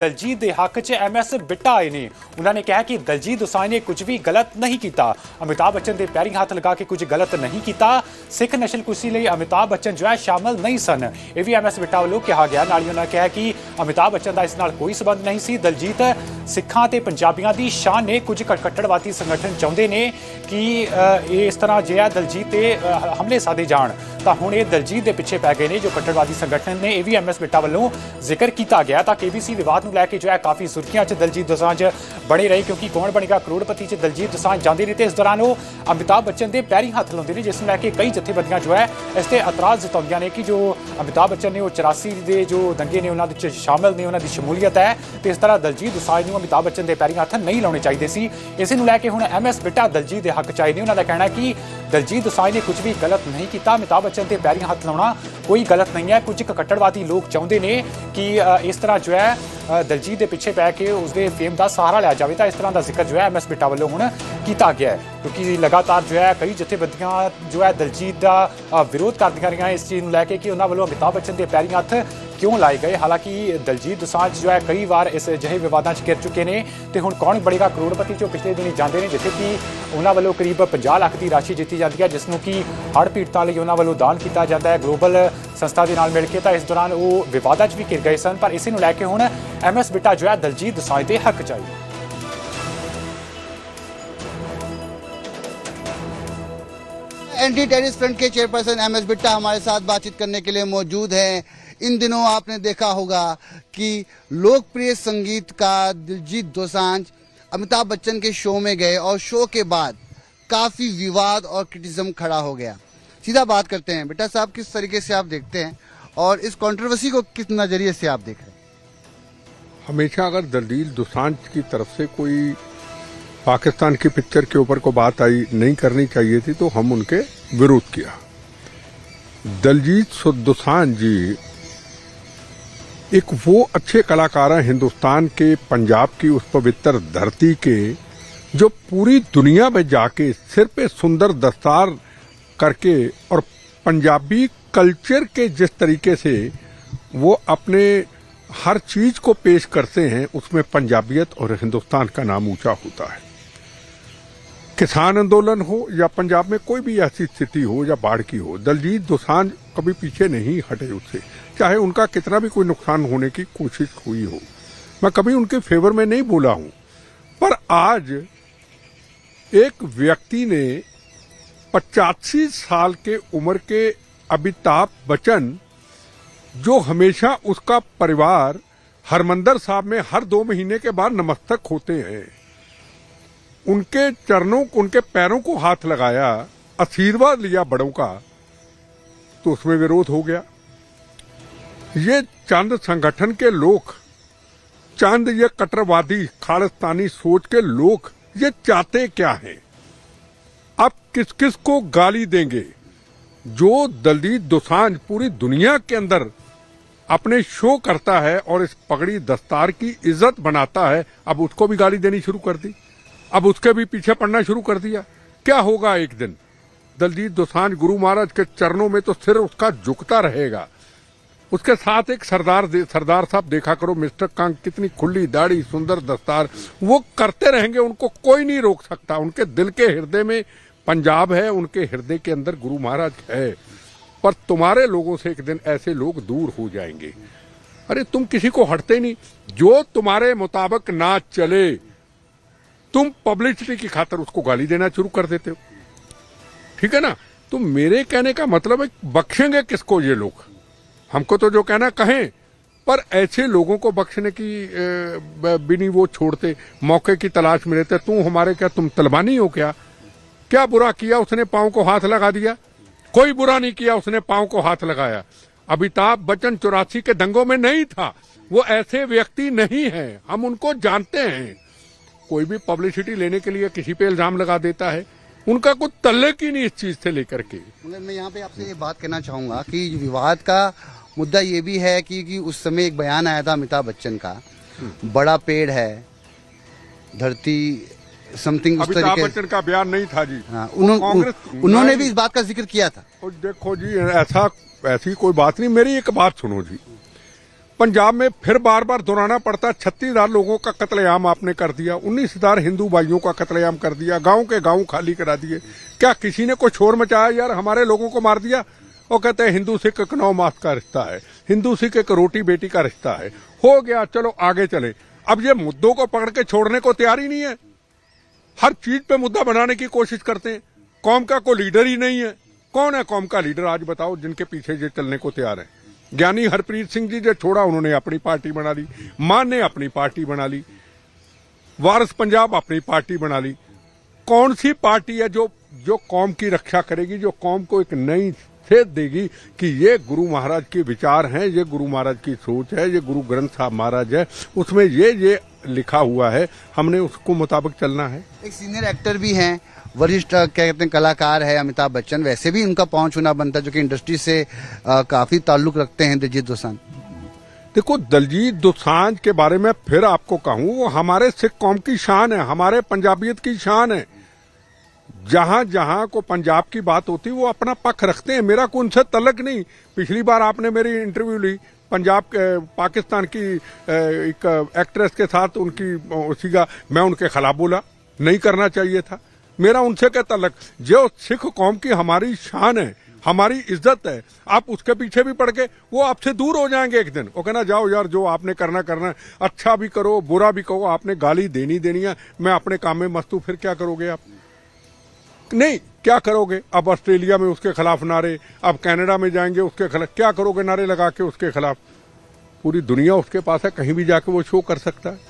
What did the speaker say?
दलजीत के हक च MS बिट्टा आए ने। उन्होंने कहा कि दलजीत दोसांझ ने कुछ भी गलत नहीं किया। अमिताभ बच्चन के पैरी हाथ लगा के कुछ गलत नहीं किया। सिख नस्ल कुर्सी लिए अमिताभ बच्चन जो है शामिल नहीं सन। यह भी MS बिट्टा वालों कहा गया। नाल उन्होंने कहा कि अमिताभ बच्चन का इस नाल कोई संबंध नहीं सी। दलजीत सिखां ते पंजाबियों की शान ने। कुछ कट्टड़वादी संगठन चाहते हैं कि इस तरह जो है दलजीत ते हमले साधे जान, तो हुण ये दलजीत के पिछे पै गए ने जो कट्टड़वादी संगठन ने। यह भी MS बिट्टा वालों जिक्र किया गया। तो KBC विवाद लैके जो है काफ़ी सुर्खियां च दलजीत दोसांझ बने रहे, क्योंकि कौन बनेगा करोड़पति च दलजीत दोसांझ जाते रहे। इस दौरान वो अमिताभ बच्चन के पैरी हाथ लाते हैं, जिसमें लैके कई जथेबंदियां जो है इस पर एतराज़ जताउंदियां ने कि जो अमिताभ बच्चन ने वो 84 के जो दंगे ने उन्होंने शामिल ने, उन्होंने शमूलीयत है, तो इस तरह दलजीत दोसांझ को अमिताभ बच्चन के पैरी हाथ नहीं लाने चाहिए सी। इस लैके हुण MS बिट्टा दलजीत के हक चाहिए। उन्होंने कहना है कि दलजीत दोसांझ ने कुछ भी गलत नहीं किया। अमिताभ बच्चन के पैरी हाथ लाना कोई गलत नहीं है। कुछ कट्टड़वादी लोग चाहते हैं कि इस तरह जो है दलजीत के पिछे पै के उसके फेम का सहारा लिया जाए। तो इस तरह का जिक्र जो है MS बिट्टा वालों हुण किया गया है, क्योंकि लगातार जो है कई जथेबंदियां जो है दलजीत का विरोध करदियां रही इस चीज़ को लैके कि उन्होंने वालों अमिताभ बच्चन के पैरी हथ क्यों लाए गए। हालांकि दलजीत दोसांझ जो है कई बार इस अजिहे विवादों च घिर चुके हैं। तो हुण कौन बनेगा करोड़पति जो पिछले दिन जाते हैं, जिथे कि उन्होंने वालों करीब 50 लाख की राशि जीती जाती है, जिसनों कि हड़ पीड़तां लई उन्होंने वालों दान किया जाता है ग्लोबल संस्था के नाल मिलकर। तो इस दौरान वो विवादों च भी घिर गए सन, पर इसी लैके हुण MS बिट्टा जो है दलजीत दोसांझ के हक चाहिए। एंटी टेररिस्ट फ्रंट के चेयरपर्सन MS बिट्टा हमारे साथ बातचीत करने के लिए मौजूद हैं। इन दिनों आपने देखा होगा कि लोकप्रिय संगीतकार दिलजीत दोसांझ अमिताभ बच्चन के शो में गए और शो के बाद काफी विवाद और क्रिटिसिज्म खड़ा हो गया। सीधा बात करते हैं, बिट्टा साहब किस तरीके से आप देखते हैं और इस कंट्रोवर्सी को किस नजरिए से आप देख रहे हैं? हमेशा अगर दिलजीत दोसांझ की तरफ से कोई पाकिस्तान की पिक्चर के ऊपर को बात आई नहीं करनी चाहिए थी, तो हम उनके विरोध किया। दिलजीत दोसांझ जी एक वो अच्छे कलाकार हैं हिंदुस्तान के, पंजाब की उस पवित्र धरती के, जो पूरी दुनिया में जाके सिर पे सुंदर दस्तार करके और पंजाबी कल्चर के जिस तरीके से वो अपने हर चीज को पेश करते हैं, उसमें पंजाबियत और हिंदुस्तान का नाम ऊंचा होता है। किसान आंदोलन हो या पंजाब में कोई भी ऐसी स्थिति हो या बाढ़ की हो, दिलजीत दोसांझ कभी पीछे नहीं हटे उससे, चाहे उनका कितना भी कोई नुकसान होने की कोशिश हुई हो। मैं कभी उनके फेवर में नहीं बोला हूं, पर आज एक व्यक्ति ने 85 साल के उम्र के अमिताभ बच्चन, जो हमेशा उसका परिवार हरमंदर साहब में हर 2 महीने के बाद नमस्तक होते हैं, उनके चरणों को, उनके पैरों को हाथ लगाया, आशीर्वाद लिया बड़ों का, तो उसमें विरोध हो गया। ये चंद संगठन के लोग, चंद ये कट्टरवादी खालिस्तानी सोच के लोग ये चाहते क्या हैं? अब किस किस को गाली देंगे? जो दिलजीत दोसांझ पूरी दुनिया के अंदर अपने शो करता है और इस पगड़ी दस्तार की इज्जत बनाता है, अब उसको भी गाली देनी शुरू कर दी, अब उसके भी पीछे पड़ना शुरू कर दिया। क्या होगा एक दिन? दिलजीत दोसांझ गुरु महाराज के चरणों में तो सिर उसका झुकता रहेगा। उसके साथ एक सरदार साहब देखा करो, मिस्टर कांग, कितनी खुली दाढ़ी, सुंदर दस्तार, वो करते रहेंगे, उनको कोई नहीं रोक सकता। उनके दिल के हृदय में पंजाब है, उनके हृदय के अंदर गुरु महाराज है। पर तुम्हारे लोगों से एक दिन ऐसे लोग दूर हो जाएंगे। अरे तुम किसी को हटते नहीं, जो तुम्हारे मुताबिक ना चले तुम पब्लिसिटी की खातिर उसको गाली देना शुरू कर देते हो, ठीक है ना? तो मेरे कहने का मतलब है, बख्शेंगे किसको ये लोग? हमको तो जो कहना कहें, पर ऐसे लोगों को बख्शने की भी नहीं वो छोड़ते, मौके की तलाश में रहते। तू हमारे क्या, तुम तलबानी हो क्या? क्या बुरा किया उसने? पांव को हाथ लगा दिया? कोई बुरा नहीं किया, उसने पांव को हाथ लगाया। अमिताभ बच्चन 84 के दंगों में नहीं था, वो ऐसे व्यक्ति नहीं है, हम उनको जानते हैं। कोई भी पब्लिसिटी लेने के लिए किसी पे इल्जाम लगा देता है, उनका कुछ तल्लक ही नहीं इस चीज से लेकर के। मैं यहाँ पे आपसे ये बात कहना चाहूंगा कि विवाद का मुद्दा ये भी है कि उस समय एक बयान आया था अमिताभ बच्चन का, बड़ा पेड़ है धरती समथिंग, उस तरीके। अमिताभ बच्चन का बयान नहीं था जी। हाँ, उन्होंने भी इस बात का जिक्र किया था। देखो जी, ऐसी कोई बात नहीं। मेरी एक बात सुनो जी, पंजाब में फिर बार बार दोहराना पड़ता, 36,000 लोगों का कत्लेआम आपने कर दिया, 19,000 हिंदू भाइयों का कत्लेआम कर दिया, गांव के गांव खाली करा दिए। क्या किसी ने कोई शोर मचाया यार हमारे लोगों को मार दिया? वो कहते हैं हिंदू सिख एक 9 मास का रिश्ता है, हिंदू सिख एक रोटी बेटी का रिश्ता है, हो गया चलो आगे चले। अब ये मुद्दों को पकड़ के छोड़ने को तैयार ही नहीं है, हर चीज पे मुद्दा बनाने की कोशिश करते हैं। कौम का कोई लीडर ही नहीं है। कौन है कौम का लीडर आज बताओ जिनके पीछे ये चलने को तैयार है? ज्ञानी हरप्रीत सिंह जी जो छोड़ा उन्होंने अपनी पार्टी बना ली, मान ने अपनी पार्टी बना ली, वारिस पंजाब अपनी पार्टी बना ली। कौन सी पार्टी है जो कौम की रक्षा करेगी, जो कौम को एक नई सेध देगी कि ये गुरु महाराज के विचार हैं, ये गुरु महाराज की सोच है, ये गुरु ग्रंथ साहब महाराज है, उसमें ये लिखा हुआ है, हमने उसको मुताबिक चलना है। एक सीनियर एक्टर भी हैं, वरिष्ठ क्या कहते हैं कलाकार है अमिताभ बच्चन, वैसे भी उनका पहुंच होना बनता है, जो कि इंडस्ट्री से काफी ताल्लुक रखते हैं दिलजीत दोसांझ। देखो दिलजीत दोसांझ के बारे में फिर आपको कहूं, वो हमारे सिख कौम की शान है, हमारे पंजाबियत की शान है। जहां जहां को पंजाब की बात होती वो अपना पक्ष रखते हैं, मेरा कोई उनसे तल्लक नहीं। पिछली बार आपने मेरी इंटरव्यू ली, पंजाब के पाकिस्तान की एक एक्ट्रेस के साथ उनकी उसी का मैं उनके खिलाफ बोला, नहीं करना चाहिए था। मेरा उनसे क्या तल्लक? जो सिख कौम की हमारी शान है, हमारी इज्जत है, आप उसके पीछे भी पड़ के वो आपसे दूर हो जाएंगे एक दिन। वो कहना जाओ यार जो आपने करना है, अच्छा भी करो बुरा भी कहो, आपने गाली देनी है, मैं अपने काम में मस्त हूं, फिर क्या करोगे आप? नहीं क्या करोगे? अब ऑस्ट्रेलिया में उसके खिलाफ नारे, अब कनाडा में जाएंगे उसके खिलाफ, क्या करोगे नारे लगा के उसके खिलाफ? पूरी दुनिया उसके पास है, कहीं भी जाके वो शो कर सकता है।